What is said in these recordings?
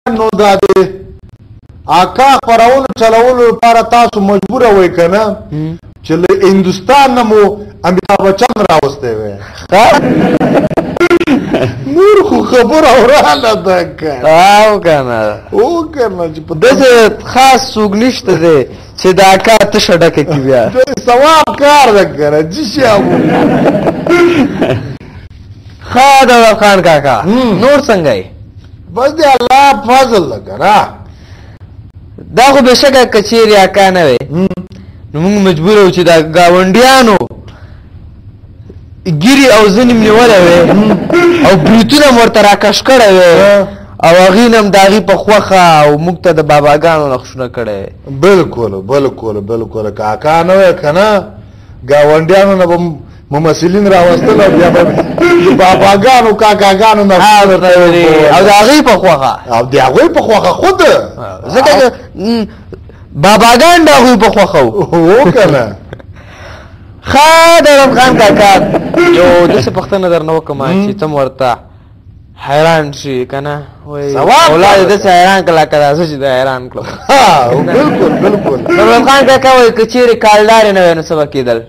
نو دا دی اکا خپرولو چلولو لپاره تاسو مجبوره وئ که نه چې له هندوستان نه مو امیتاب بچن راوستی وی نور خو خبره وراله ده که او که نه چې په داسې خاص څوک نشته دی چې د اکا تشه ډکه کړي بیا ثواب کار ده که نه چې شیابو ښه دولت خان کاکا نور څنګه یې بس دی الله فضل ده که نه دا خو بېشکه که چیرې اکا نه وی نو موږ مجبور وو چې دا ګاونډیانو ګیري او ځینې م نیولی وی او بریتونه م ورته راکش کړی وی او هغې نه م د هغې په خوښه او موږ ته د باباګانو نقشونه کړی بالکل که اکا نه وی که نه ګاونډیانو نه به ممثلین راوستل او بیا به باباګانو کاکاګانو نه او د هغې په خوښه او د هغوی په خوښه خود ځکه باباګان د هغوی په خوښه وو که نه ښه دولت خان کاکا یو داسې پوښتنه درنه وکړم چې ته م ورته حیران شي که نه اولاد یې داسې حیران کړه لکه دا زه چې د حیران کړم بالکل دولت خان کاکا وایي که چیرې کالدارې نه وی نو څه به کېدل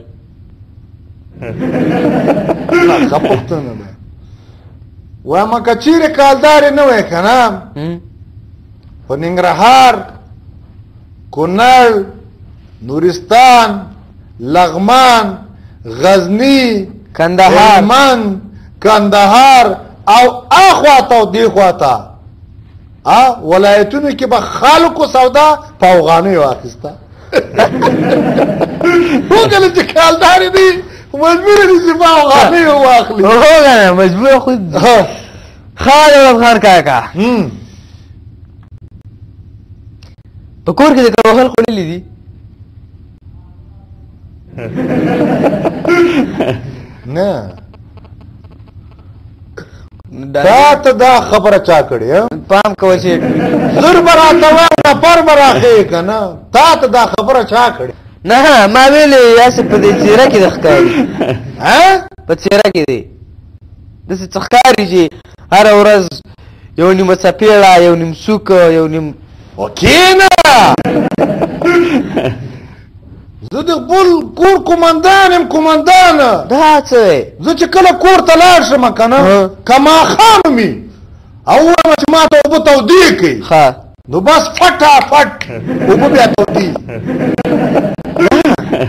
ښه پوښتنه ده وایم که چیرې کالدارې نه وی که نه په ننګرهار کونړ نورستان لغمان غزنی کندهار هلمند کندهار او اخواته او دې خواته ولایتونو کې به خلکو سودا په افغانیو واخیسته وکړه چې کالدارې دي مجبوره دي چې په افغانیو واخلي هو مجبوره خو ښه دولت خان کاکا په کور کې د کروغل خوړلي دي نه تا ته دا خبره چا کړې پام کوه چې زر به راته وایم نفر به راښیې که نه تا ته دا خبره چا کړې نه ما ویلې یاسې په دې څېره کې د ښکاري په څېره کې دی داسې څه ښکاري چې هره ورځ یو نیمه څپېړه یو نیم سوک یو نیم کېنه زه د خپل کور قومندان یم قومندانه دا څه دی زه چې کله کور ته لاړ شم که نه که ماښام وي او ووایم چې ما ته اوبه تودې کړي نو بس فټافټ اوبه بیا تودې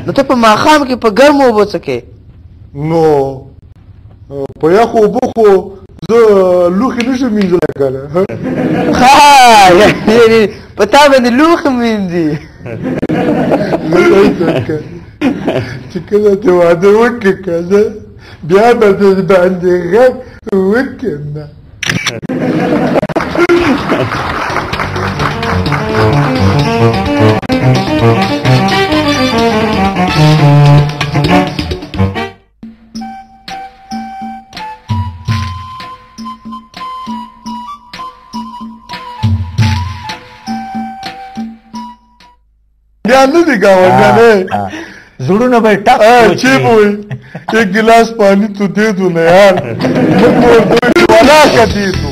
نو ته په ماښام کې په ګرمو اوبو څه کوې نو په یخو اوبو خو زه لوښي نشم مینځلی که نه یعنې په تا باندې لوښي مینځي چې کله ته واده وکړې که نه بیا به در باندې غږ وکړم نه بیا نه دي ګاونډیانې زړونه به ټک چی بوئی ایک گلاس پانی تو دے دو نا یار ولا کا دے دو